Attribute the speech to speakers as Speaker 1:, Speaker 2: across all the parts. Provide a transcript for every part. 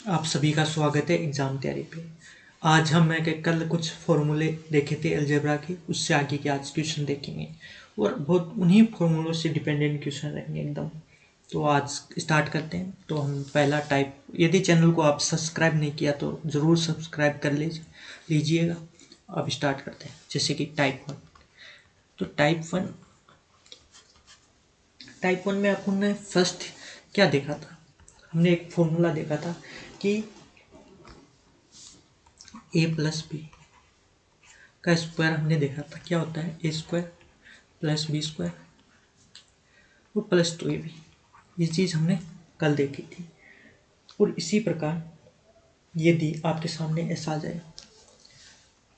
Speaker 1: आप सभी का स्वागत है एग्ज़ाम तैयारी पे। आज हम कल कुछ फॉर्मूले देखे थे अलजेब्रा के, उससे आगे के आज क्वेश्चन देखेंगे और बहुत उन्हीं फॉर्मूलों से डिपेंडेंट क्वेश्चन रहेंगे एकदम। तो आज स्टार्ट करते हैं। तो हम पहला टाइप, यदि चैनल को आप सब्सक्राइब नहीं किया तो ज़रूर सब्सक्राइब कर लीजिएगा। अब स्टार्ट करते हैं। जैसे कि टाइप वन। तो टाइप वन में अपन ने फर्स्ट क्या देखा था? हमने एक फॉर्मूला देखा था कि ए प्लस बी का स्क्वायर हमने देखा था। क्या होता है? ए स्क्वायर प्लस बी स्क्वायर और प्लस 2ab। ये चीज़ हमने कल देखी थी। और इसी प्रकार यदि आपके सामने ऐसा आ जाए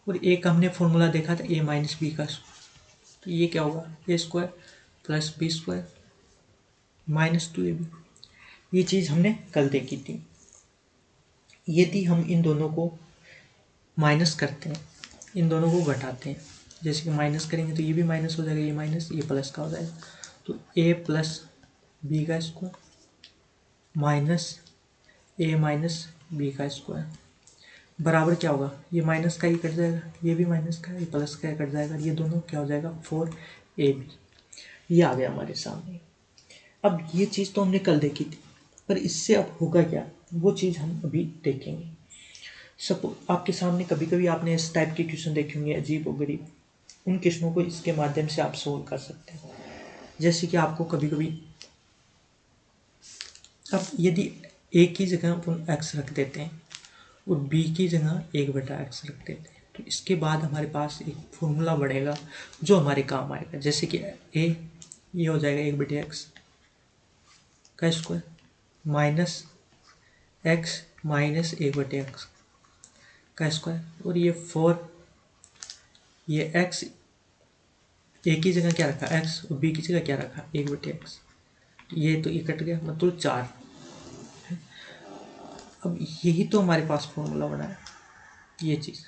Speaker 1: और एक हमने फॉर्मूला देखा था ए माइनस बी का, तो ये क्या होगा? A square plus B square minus 2ab। ये चीज़ हमने कल देखी थी। यदि हम इन दोनों को माइनस करते हैं, इन दोनों को घटाते हैं, जैसे कि माइनस करेंगे तो ये भी माइनस हो जाएगा, ये माइनस, ये प्लस का हो जाएगा। तो ए प्लस बी का स्क्वायर माइनस ए माइनस बी का स्क्वायर बराबर क्या होगा? ये माइनस का ही कट जाएगा, ये भी माइनस का, ये प्लस का कट जाएगा, ये दोनों क्या हो जाएगा? 4ab। ये आ गया हमारे सामने। अब ये चीज़ तो हमने कल देखी थी, पर इससे अब होगा क्या, वो चीज़ हम अभी देखेंगे। सपोज आपके सामने कभी कभी आपने इस टाइप के क्वेश्चन देखे होंगे, अजीब और गरीब। उन क्वेश्चनों को इसके माध्यम से आप सोल्व कर सकते हैं। जैसे कि आपको कभी कभी, अब यदि ए की जगह अपन एक्स रख देते हैं और बी की जगह 1/x रख देते हैं, तो इसके बाद हमारे पास एक फॉर्मूला बढ़ेगा जो हमारे काम आएगा। जैसे कि ए, ये हो जाएगा 1/x का square minus x minus 1/x का स्क्वायर, और ये 4, ये x ए की जगह क्या रखा? x, और बी की जगह क्या रखा? 1/x। ये तो ये कट गया, मतलब 4। अब यही तो हमारे पास फॉर्मूला बना है। ये चीज़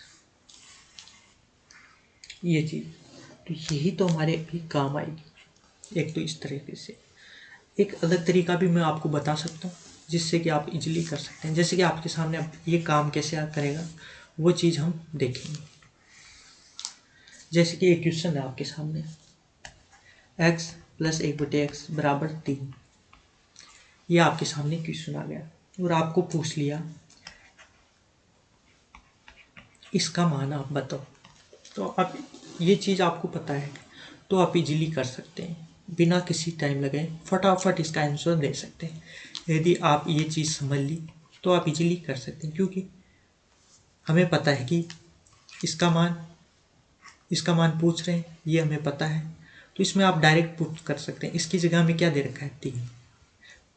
Speaker 1: तो यही तो हमारे भी काम आएगी। एक तो इस तरीके से, एक अलग तरीका भी मैं आपको बता सकता हूँ जिससे कि आप इजीली कर सकते हैं। जैसे कि आपके सामने अब ये काम कैसे करेगा वो चीज़ हम देखेंगे। जैसे कि एक क्वेश्चन है आपके सामने, x प्लस 1/x बराबर 3। ये आपके सामने क्वेश्चन आ गया और आपको पूछ लिया इसका मान आप बताओ। तो अब ये चीज़ आपको पता है तो आप इजीली कर सकते हैं, बिना किसी टाइम लगाए फटाफट इसका आंसर दे सकते हैं। यदि आप ये चीज़ समझ ली तो आप इजीली कर सकते हैं, क्योंकि हमें पता है कि इसका मान पूछ रहे हैं, ये हमें पता है। तो इसमें आप डायरेक्ट पुट कर सकते हैं। इसकी जगह हमें क्या दे रखा है? 3।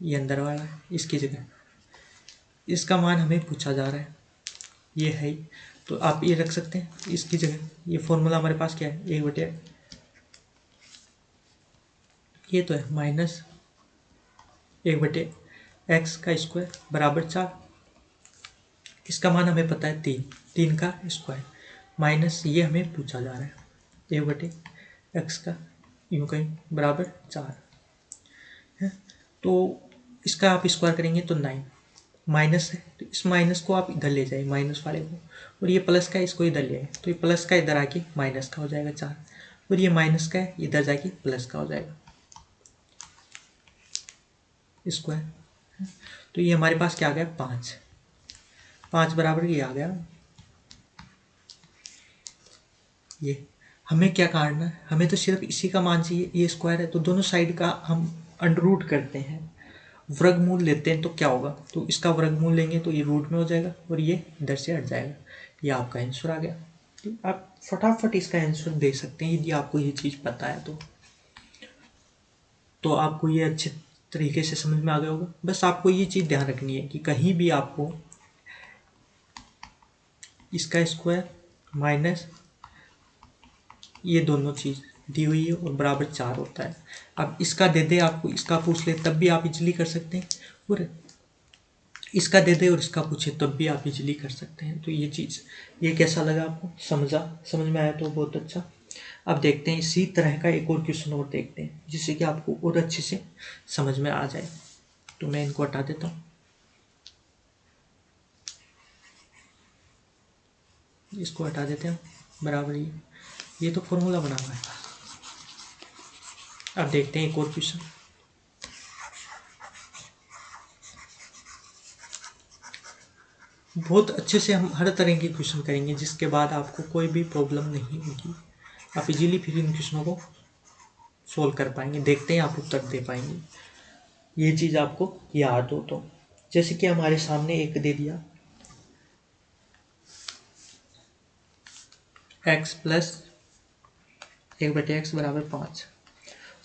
Speaker 1: ये अंदर वाला है, इसकी जगह इसका मान हमें पूछा जा रहा है, ये है। तो आप ये रख सकते हैं इसकी जगह। ये फॉर्मूला हमारे पास क्या है? 1/, ये तो है माइनस 1/x का स्क्वायर बराबर 4। इसका मान हमें पता है 3 का स्क्वायर माइनस ये हमें पूछा जा रहा है 1/x का यूँ कहीं बराबर 4 है। तो इसका आप स्क्वायर करेंगे तो 9। माइनस है तो इस माइनस को आप इधर ले जाए, माइनस वाले को, और ये प्लस का है इसको इधर ले आए, तो ये प्लस का इधर आके माइनस का हो जाएगा 4, और ये माइनस का है इधर जाके प्लस का हो जाएगा स्क्वायर। तो ये हमारे पास क्या आ गया? 5 बराबर ये आ गया। ये हमें क्या काटना है? हमें तो सिर्फ इसी का मान चाहिए। ये स्क्वायर है तो दोनों साइड का हम अंडररूट करते हैं, वर्गमूल लेते हैं। तो क्या होगा? तो इसका वर्गमूल लेंगे तो ये रूट में हो जाएगा और ये इधर से हट जाएगा। ये आपका आंसर आ गया। तो आप फटाफट इसका आंसर दे सकते हैं यदि आपको ये चीज़ पता है तो आपको ये अच्छे तरीके से समझ में आ गया होगा। बस आपको ये चीज़ ध्यान रखनी है कि कहीं भी आपको इसका स्क्वायर माइनस ये दोनों चीज़ दी हुई है और बराबर 4 होता है। अब इसका दे दे, आपको इसका पूछ ले तब भी आप इजीली कर सकते हैं, और इसका दे दे और इसका पूछे तब भी आप इजीली कर सकते हैं। तो ये चीज़, ये कैसा लगा आपको? समझ में आया तो बहुत अच्छा। अब देखते हैं इसी तरह का एक और क्वेश्चन और देखते हैं जिससे कि आपको और अच्छे से समझ में आ जाए। तो मैं इनको हटा देता हूँ। इसको हटा देते हैं बराबर ये तो फॉर्मूला बना हुआ है। अब देखते हैं एक और क्वेश्चन। बहुत अच्छे से हम हर तरह के क्वेश्चन करेंगे जिसके बाद आपको कोई भी प्रॉब्लम नहीं होगी, आप इजीली फिर इन क्वेश्चनों को सोल्व कर पाएंगे। देखते हैं आप उत्तर दे पाएंगे, ये चीज़ आपको याद हो तो। जैसे कि हमारे सामने एक दे दिया x प्लस 1/x बराबर 5,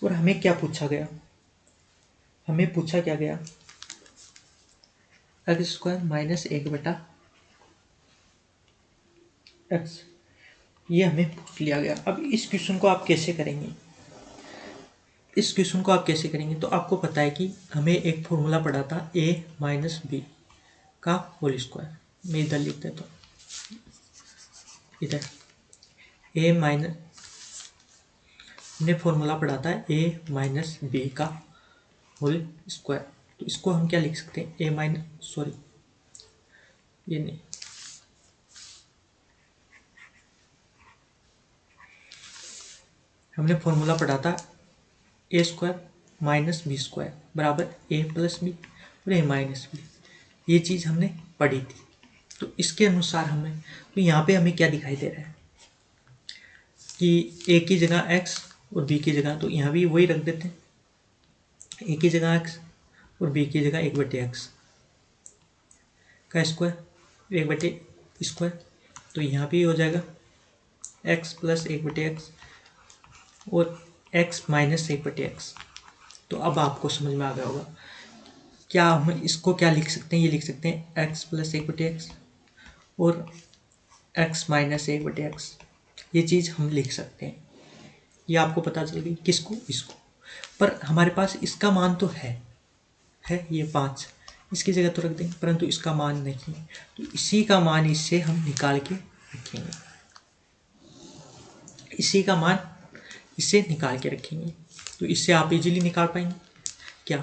Speaker 1: और हमें क्या पूछा गया, हमें पूछा क्या गया x² माइनस 1/x, ये हमें पूछ लिया गया। अब इस क्वेश्चन को आप कैसे करेंगे, इस क्वेश्चन को आप कैसे करेंगे, तो आपको पता है कि हमें एक फॉर्मूला पड़ा था a माइनस बी का होल स्क्वायर। मैं इधर लिख देता हूँ, इधर a माइनस, हमने फॉर्मूला पढ़ा था a माइनस बी का होल स्क्वायर। तो इसको हम क्या लिख सकते हैं, a माइनस, सॉरी ये नहीं, हमने फॉर्मूला पढ़ा था a² माइनस b² बराबर a प्लस बी और a माइनस बी, ये चीज़ हमने पढ़ी थी। तो इसके अनुसार हमें, तो यहाँ पे हमें क्या दिखाई दे रहा है कि a की जगह x और b की जगह, तो यहाँ भी वही रख देते हैं, a की जगह x और b की जगह 1/x का स्क्वायर, 1/² तो यहाँ भी हो जाएगा x प्लस 1/x और x माइनस 1/x। तो अब आपको समझ में आ गया होगा, क्या हम इसको क्या लिख सकते हैं, ये लिख सकते हैं x प्लस 1/x और x माइनस 1/x, ये चीज़ हम लिख सकते हैं। ये आपको पता चल गई, किसको, इसको। पर हमारे पास इसका मान तो है ये 5, इसकी जगह तो रख देंगे, परंतु इसका मान नहीं, तो इसी का मान इससे हम निकाल के रखेंगे, इसी का मान इससे निकाल के रखेंगे। तो इससे आप इजीली निकाल पाएंगे। क्या,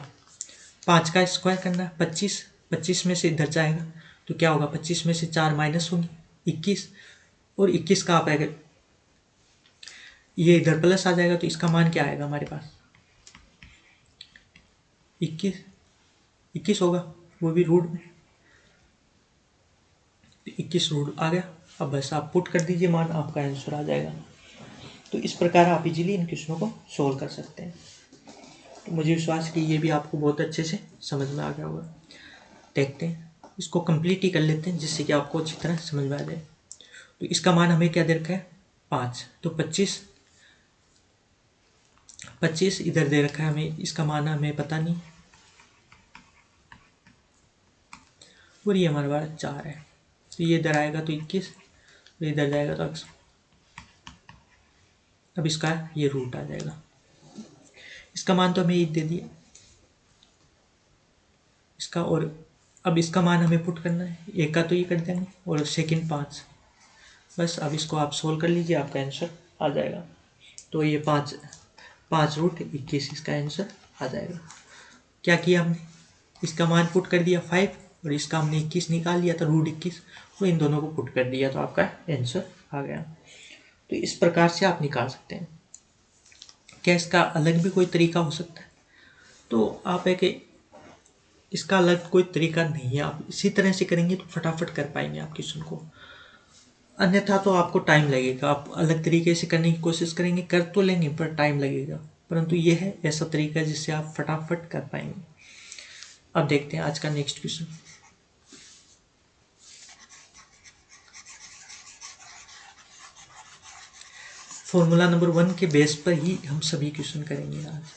Speaker 1: 5 का स्क्वायर करना है 25, 25 में से इधर जाएगा तो क्या होगा, 25 में से 4 माइनस होंगे 21, और 21 का आप आएगा, ये इधर प्लस आ जाएगा, तो इसका मान क्या आएगा हमारे पास, 21 होगा, वो भी रूट में, 21 रूट आ गया। अब बस आप पुट कर दीजिए मान, आपका आंसर आ जाएगा। तो इस प्रकार आप इजीली इन क्वेश्चनों को सोल्व कर सकते हैं। तो मुझे विश्वास है कि ये भी आपको बहुत अच्छे से समझ में आ गया होगा। देखते हैं, इसको कंप्लीट ही कर लेते हैं जिससे कि आपको अच्छी तरह समझ में आ जाए। तो इसका मान हमें क्या दे रखा है, 5, तो 25 इधर दे रखा है हमें, इसका मान हमें पता नहीं, और ये हमारे पास 4 है, तो ये इधर आएगा तो 21, और इधर जाएगा तो x, अब इसका ये रूट आ जाएगा। इसका मान तो हमें ये दे दिया इसका, और अब इसका मान हमें पुट करना है, एक का तो ये कर देंगे और सेकंड 5, बस अब इसको आप सोल्व कर लीजिए, आपका आंसर आ जाएगा। तो ये 5 रूट 21 इसका आंसर आ जाएगा। क्या किया हमने, इसका मान पुट कर दिया 5, और इसका हमने 21 निकाल लिया था रूट 21, और इन दोनों को पुट कर दिया तो आपका आंसर आ गया। तो इस प्रकार से आप निकाल सकते हैं। क्या इसका अलग भी कोई तरीका हो सकता है, तो आप है कि इसका अलग कोई तरीका नहीं है, आप इसी तरह से करेंगे तो फटाफट कर पाएंगे आप क्वेश्चन को, अन्यथा तो आपको टाइम लगेगा। आप अलग तरीके से करने की कोशिश करेंगे, कर तो लेंगे पर टाइम लगेगा, परंतु ये है ऐसा तरीका जिससे आप फटाफट कर पाएंगे। अब देखते हैं आज का नेक्स्ट क्वेश्चन। फॉर्मूला नंबर 1 के बेस पर ही हम सभी क्वेश्चन करेंगे आज।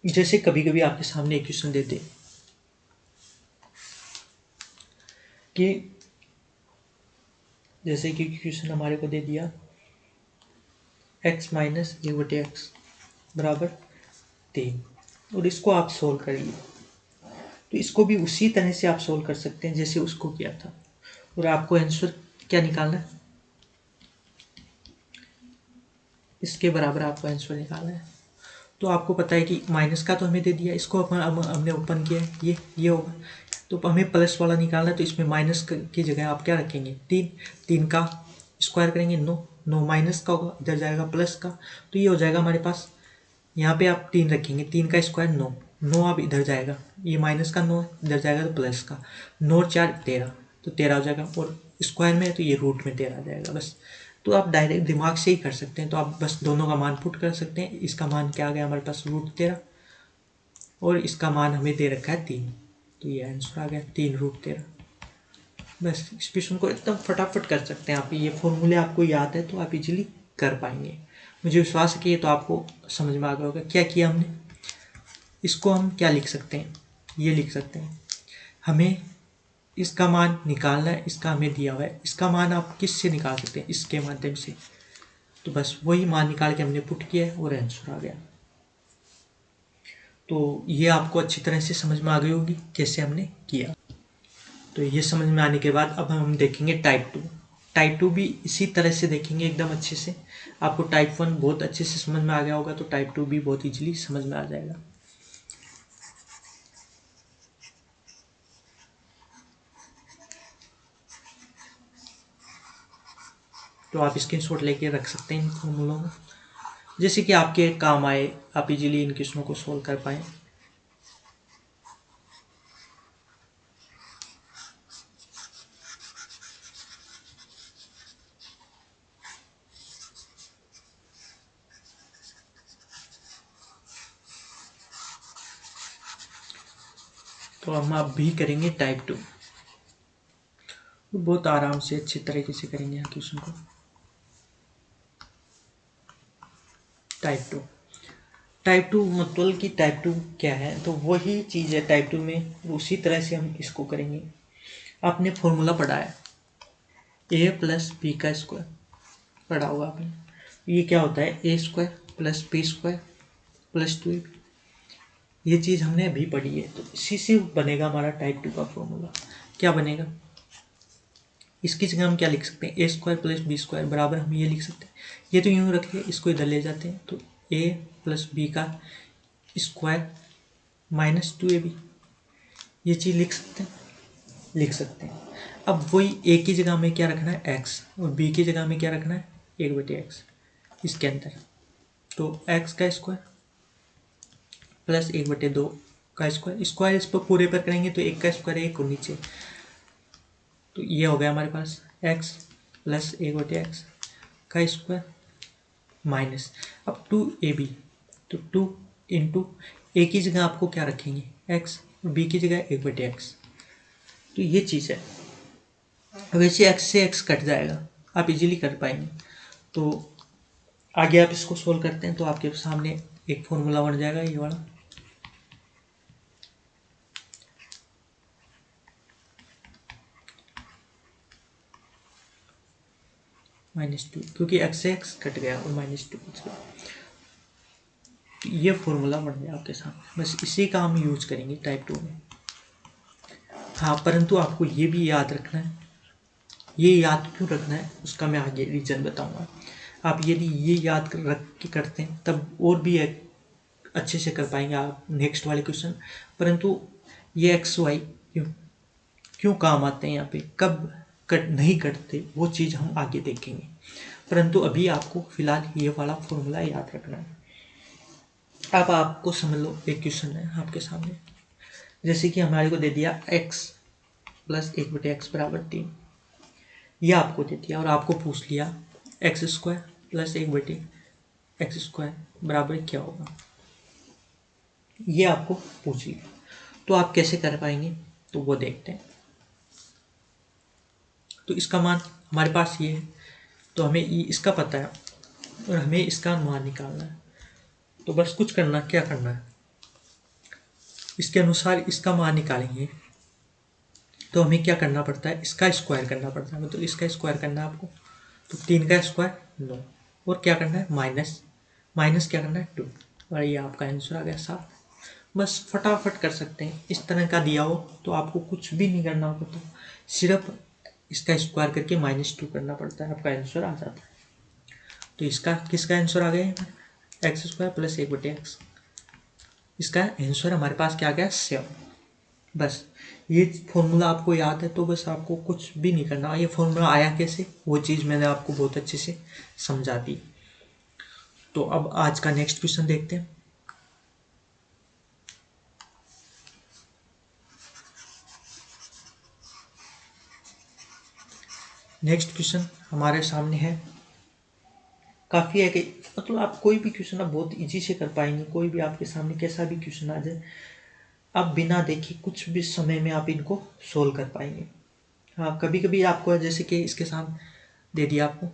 Speaker 1: जैसे कभी कभी आपके सामने एक क्वेश्चन देते कि, जैसे कि क्वेश्चन हमारे को दे दिया x माइनस 1/x बराबर 3, और इसको आप सोल्व करिए। तो इसको भी उसी तरह से आप सोल्व कर सकते हैं जैसे उसको किया था, और आपको आंसर क्या निकालना है, इसके बराबर आपको आंसर निकालना है। तो आपको पता है कि माइनस का तो हमें दे दिया, इसको हमने ओपन किया है, ये होगा। तो हमें प्लस वाला निकालना है, तो इसमें माइनस की जगह आप क्या रखेंगे, 3। 3 का स्क्वायर करेंगे 9, 9 माइनस का होगा, इधर जाएगा प्लस का, तो ये हो जाएगा हमारे पास। यहाँ पे आप 3 रखेंगे, 3 का स्क्वायर 9, 9 अब इधर जाएगा, ये माइनस का 9 इधर जाएगा तो प्लस का 9 और 4 13, तो 13 हो जाएगा, और स्क्वायर में है तो ये रूट में 13 आ जाएगा बस। तो आप डायरेक्ट दिमाग से ही कर सकते हैं, तो आप बस दोनों का मान पुट कर सकते हैं। इसका मान क्या आ गया हमारे पास, √13, और इसका मान हमें दे रखा है 3, तो ये आंसर आ गया 3√13। बस इस क्वेश्चन को एकदम फटाफट कर सकते हैं आप, ये फॉर्मूले आपको याद है तो आप इजीली कर पाएंगे। मुझे विश्वास है कि ये तो आपको समझ में आ गया होगा। क्या किया हमने, इसको हम क्या लिख सकते हैं, ये लिख सकते हैं, हमें इसका मान निकालना है, इसका हमें दिया हुआ है, इसका मान आप किससे निकाल सकते हैं, इसके माध्यम से। तो बस वही मान निकाल के हमने पुट किया है और आंसर आ गया। तो ये आपको अच्छी तरह से समझ में आ गई होगी कैसे हमने किया। तो ये समझ में आने के बाद अब हम देखेंगे टाइप 2। टाइप 2 भी इसी तरह से देखेंगे एकदम अच्छे से। आपको टाइप 1 बहुत अच्छे से समझ में आ गया होगा, तो टाइप 2 भी बहुत इजीली समझ में आ जाएगा। तो आप स्क्रीनशॉट लेके रख सकते हैं इन फॉर्मूलों में, जैसे कि आपके काम आए, आप इजीली इन क्वेश्चनों को सोल्व कर पाएँ। तो हम अब भी करेंगे टाइप 2, बहुत आराम से अच्छी तरीके से करेंगे यहाँ क्वेश्चन को। टाइप 2 मतलब कि टाइप 2 क्या है, तो वही चीज़ है टाइप 2 में, उसी तरह से हम इसको करेंगे। आपने फॉर्मूला पढ़ा है a प्लस बी का स्क्वायर, पढ़ा होगा आपने। ये क्या होता है, a square plus B square plus 2ab, ये चीज़ हमने अभी पढ़ी है। तो इसी से बनेगा हमारा टाइप 2 का फॉर्मूला। क्या बनेगा, इसकी जगह हम क्या लिख सकते हैं, a square plus B square बराबर हम ये लिख सकते हैं, ये तो यूँ रखिए, इसको इधर ले जाते हैं, तो a प्लस बी का स्क्वायर माइनस 2ab, ये चीज़ लिख सकते हैं। अब वही a की जगह हमें क्या रखना है, x, और b की जगह हमें क्या रखना है, 1/x इसके अंदर। तो x का स्क्वायर प्लस 1/2 का स्क्वायर, स्क्वायर इस पर पूरे पर करेंगे तो 1 का स्क्वायर 1 और नीचे, तो ये हो गया हमारे पास x प्लस 1/x का स्क्वायर माइनस, अब 2ab, तो 2 इंटू a की जगह आपको क्या रखेंगे, x, और b की जगह 1/x, तो ये चीज़ है। वैसे x से x कट जाएगा, आप इजीली कर पाएंगे। तो आगे आप इसको सोल्व करते हैं तो आपके सामने एक फॉर्मूला बन जाएगा, ये वाला। -2, क्योंकि x से x कट गया और -2 बच गया, तो ये फॉर्मूला बन गया आपके सामने। बस इसी का हम यूज करेंगे टाइप 2 में। हाँ, परंतु आपको ये भी याद रखना है, ये याद क्यों रखना है उसका मैं आगे रीज़न बताऊंगा। आप यदि ये याद रख के करते हैं तब और भी अच्छे से कर पाएंगे आप नेक्स्ट वाले क्वेश्चन। परंतु ये XY क्यों काम आते हैं यहाँ पे, कब कट नहीं कटते, वो चीज़ हम आगे देखेंगे। परंतु अभी आपको फिलहाल ये वाला फॉर्मूला याद रखना है। अब आपको समझ लो, एक क्वेश्चन है आपके सामने, जैसे कि हमारे को दे दिया x प्लस 1/x बराबर 3, ये आपको दे दिया, और आपको पूछ लिया x square plus 1/x square बराबर क्या होगा, ये आपको पूछ लिया। तो आप कैसे कर पाएंगे, तो वो देखते हैं। तो इसका मान हमारे पास ये है, तो हमें इसका पता है और हमें इसका मान निकालना है। तो बस कुछ करना, क्या करना है, इसके अनुसार इसका मान निकालेंगे तो हमें क्या करना पड़ता है, इसका स्क्वायर करना पड़ता है, मतलब इसका स्क्वायर करना है आपको। तो 3 का स्क्वायर 9, और क्या करना है, माइनस क्या करना है 2, और ये आपका आंसर आ गया 7। बस फटाफट कर सकते हैं। इस तरह का दिया हो तो आपको कुछ भी नहीं करना होगा, तो सिर्फ इसका स्क्वायर करके -2 करना पड़ता है, आपका आंसर आ जाता है। तो इसका किसका आंसर आ गया, x स्क्वायर प्लस 1/x इसका आंसर हमारे पास क्या आ गया 7। बस ये फॉर्मूला आपको याद है तो बस आपको कुछ भी नहीं करना। ये फॉर्मूला आया कैसे, वो चीज़ मैंने आपको बहुत अच्छे से समझा दी। तो अब आज का नेक्स्ट क्वेश्चन देखते हैं। नेक्स्ट क्वेश्चन हमारे सामने है, काफ़ी है कि मतलब आप कोई भी क्वेश्चन आप बहुत इजी से कर पाएंगे। कोई भी आपके सामने कैसा भी क्वेश्चन आ जाए, आप बिना देखे कुछ भी समय में आप इनको सोल्व कर पाएंगे। हाँ, कभी कभी आपको जैसे कि इसके साथ दे दिया आपको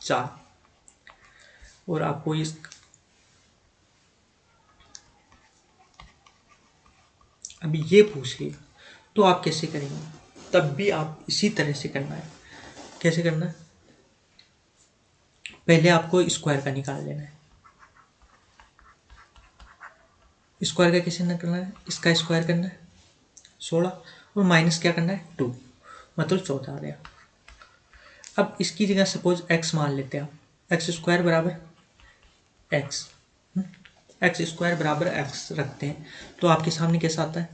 Speaker 1: 4 और आपको इस अभी ये पूछ लिया तो आप कैसे करेंगे, तब भी आप इसी तरह से करना है। कैसे करना है, पहले आपको स्क्वायर का निकाल लेना है। स्क्वायर का कैसे निकालना है, इसका स्क्वायर करना है 16 और माइनस क्या करना है 2, मतलब 14 आ गया। अब इसकी जगह सपोज x मान लेते हैं आप, एक्स स्क्वायर बराबर एक्स, एक्स स्क्वायर बराबर एक्स रखते हैं तो आपके सामने कैसा आता है,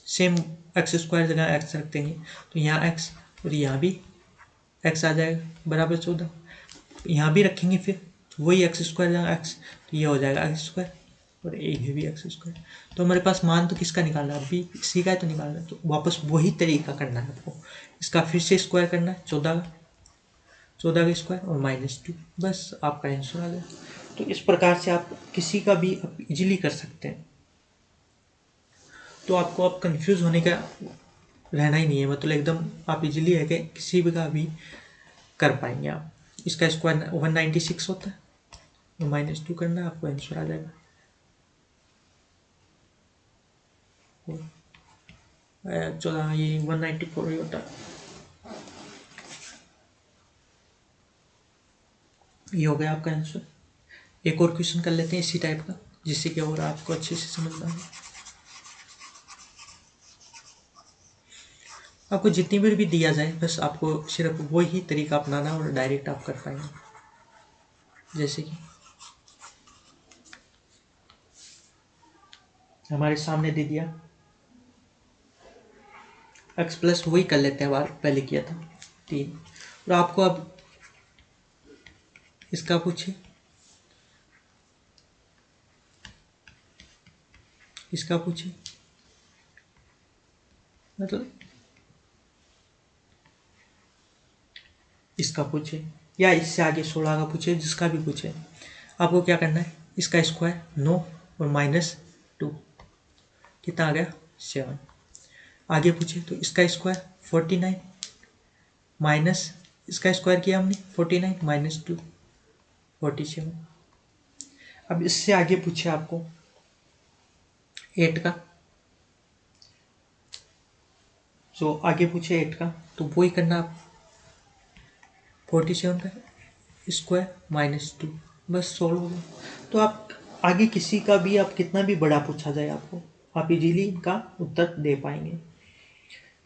Speaker 1: सेम एक्स स्क्वायर जगह एक्स रख देंगे तो यहाँ एक्स और यहाँ भी एक्स आ जाएगा बराबर 14। यहाँ भी रखेंगे फिर वही एक्स स्क्वायर जगह एक्स, तो ये हो जाएगा एक्स स्क्वायर और ये भी एक्स स्क्वायर। तो हमारे पास मान तो किसका निकालना है, अभी सी का है तो निकालना है, तो वापस वही तरीका करना है आपको। इसका फिर से स्क्वायर करना है 14 का स्क्वायर और -2, बस आपका आंसर आ गया। तो इस प्रकार से आप किसी का भी आप इजीली कर सकते हैं। तो आपको अब कंफ्यूज होने का रहना ही नहीं है, मतलब एकदम आप इजीली है कि किसी भी का भी कर पाएंगे आप। इसका स्क्वायर 196 होता है तो -2 करना है, आपको आंसर आ जाएगा। 14 ये 194 ही होता है। ये हो गया आपका आंसर। एक और क्वेश्चन कर लेते हैं इसी टाइप का, जिससे कि और आपको अच्छे से समझना है। आपको जितनी बार भी दिया जाए बस आपको सिर्फ वही तरीका अपनाना और डायरेक्ट आप कर पाएंगे। जैसे कि हमारे सामने दे दिया x प्लस वही कर लेते हैं, बार पहले किया था 3, और आपको अब इसका पूछे, इसका पूछे, मतलब इसका पूछे या इससे आगे 16 का पूछे, जिसका भी पूछे, आपको क्या करना है, इसका स्क्वायर 9 और -2 कितना आ गया 7। आगे पूछे तो इसका स्क्वायर 49 माइनस इसका स्क्वायर किया हमने 49 -2 47। अब इससे आगे पूछे आपको 8 का, जो आगे पूछे 8 का तो वही करना आप 47 का स्क्वायर -2, बस सोल्व हो गया। तो आप आगे किसी का भी आप कितना भी बड़ा पूछा जाए आपको, आप इजीली इनका उत्तर दे पाएंगे।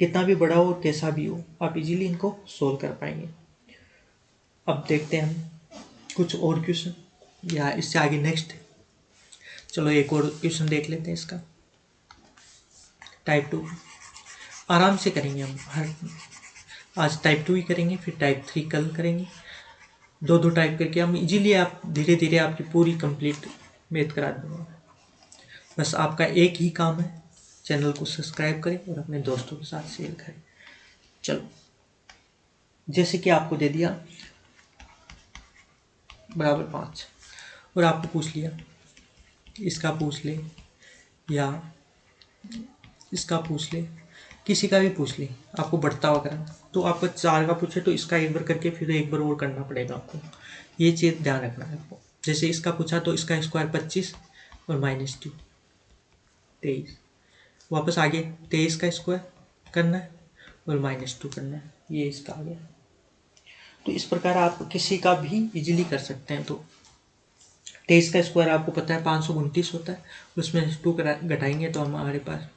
Speaker 1: कितना भी बड़ा हो कैसा भी हो, आप इजीली इनको सोल्व कर पाएंगे। अब देखते हैं हम कुछ और क्वेश्चन या इससे आगे नेक्स्ट। चलो एक और क्वेश्चन देख लेते हैं इसका, टाइप 2 आराम से करेंगे हम। हर आज टाइप 2 ही करेंगे, फिर टाइप 3 कल करेंगे, दो टाइप करके हम इजीली आप धीरे धीरे आपकी पूरी कंप्लीट मैथ करा दूंगा। बस आपका एक ही काम है, चैनल को सब्सक्राइब करें और अपने दोस्तों के साथ शेयर करें। चलो, जैसे कि आपको दे दिया बराबर 5 और आपको पूछ लिया इसका पूछ ले या इसका पूछ ले, किसी का भी पूछ ले, आपको बढ़ता हुआ करना, तो आपको 4 का पूछे तो इसका एक बार करके फिर एक बार और करना पड़ेगा आपको। ये चीज़ ध्यान रखना है आपको। जैसे इसका पूछा तो इसका स्क्वायर 25 और -2 23, वापस आगे 23 का स्क्वायर करना है और -2 करना है, ये इसका आ गया। तो इस प्रकार आप किसी का भी इजीली कर सकते हैं। तो 23 का स्क्वायर आपको पता है 529 होता है, उसमें 2 घटाएंगे तो हमारे पास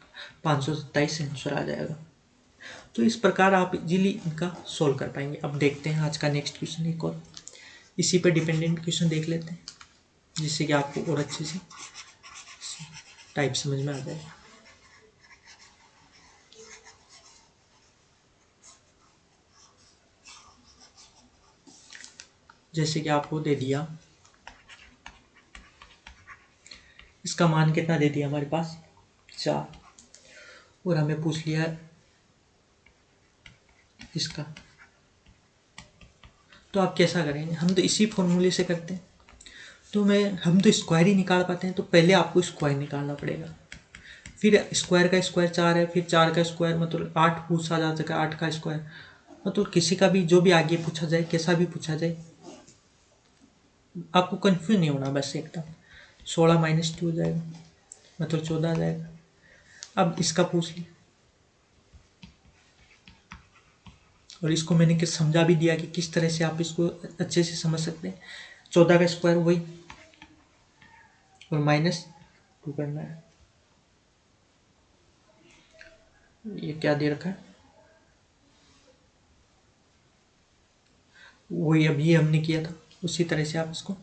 Speaker 1: 527 आंसर आ जाएगा। तो इस प्रकार आप इजीली इनका सोल्व कर पाएंगे। अब देखते हैं आज का नेक्स्ट क्वेश्चन, एक और इसी पर डिपेंडेंट क्वेश्चन देख लेते हैं। जिससे कि आपको और अच्छे से टाइप समझ में आ जाए। जैसे कि आपको दे दिया, इसका मान कितना दे दिया हमारे पास 4, और हमें पूछ लिया इसका। तो आप कैसा करेंगे, हम तो इसी फॉर्मूले से करते हैं। तो हम तो स्क्वायर ही निकाल पाते हैं, तो पहले आपको स्क्वायर निकालना पड़ेगा। फिर स्क्वायर का स्क्वायर 4 है, फिर 4 का स्क्वायर मतलब 8 पूछा जा सका, 8 का स्क्वायर मतलब किसी का भी जो भी आगे पूछा जाए, कैसा भी पूछा जाए, आपको कंफ्यूज नहीं होना बस एकदम। 16 - 2 हो जाएगा मतलब 14 आ जाएगा। अब इसका पूछ लिया, और इसको मैंने किस समझा भी दिया कि किस तरह से आप इसको अच्छे से समझ सकते हैं। 14 का स्क्वायर वही और -2 करना है। ये क्या दे रखा है, वही अभी हमने किया था, उसी तरह से आप इसको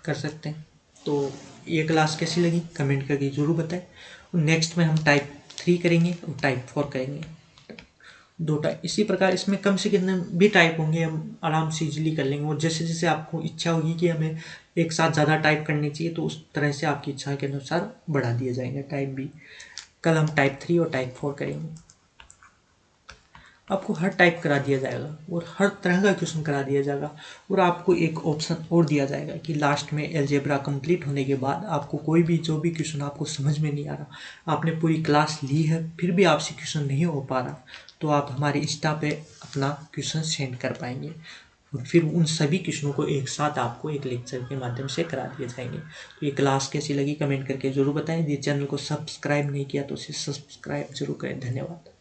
Speaker 1: कर सकते हैं। तो ये क्लास कैसी लगी कमेंट करके ज़रूर बताएं। नेक्स्ट में हम टाइप 3 करेंगे और टाइप 4 करेंगे, 2 टाइप। इसी प्रकार इसमें कम से कितने भी टाइप होंगे हम आराम से इजीली कर लेंगे, और जैसे जैसे आपको इच्छा होगी कि हमें एक साथ ज़्यादा टाइप करनी चाहिए, तो उस तरह से आपकी इच्छा के अनुसार बढ़ा दिए जाएंगे टाइप भी। कल हम टाइप 3 और टाइप 4 करेंगे। आपको हर टाइप करा दिया जाएगा और हर तरह का क्वेश्चन करा दिया जाएगा, और आपको एक ऑप्शन और दिया जाएगा कि लास्ट में अलजेब्रा कंप्लीट होने के बाद आपको कोई भी जो भी क्वेश्चन आपको समझ में नहीं आ रहा, आपने पूरी क्लास ली है फिर भी आपसे क्वेश्चन नहीं हो पा रहा, तो आप हमारे इंस्टा पे अपना क्वेश्चन सेंड कर पाएंगे, और फिर उन सभी क्वेश्चनों को एक साथ आपको एक लेक्चर के माध्यम से करा दिए जाएंगे। तो ये क्लास कैसी लगी कमेंट करके ज़रूर बताएं। यदि चैनल को सब्सक्राइब नहीं किया तो उसे सब्सक्राइब जरूर करें। धन्यवाद।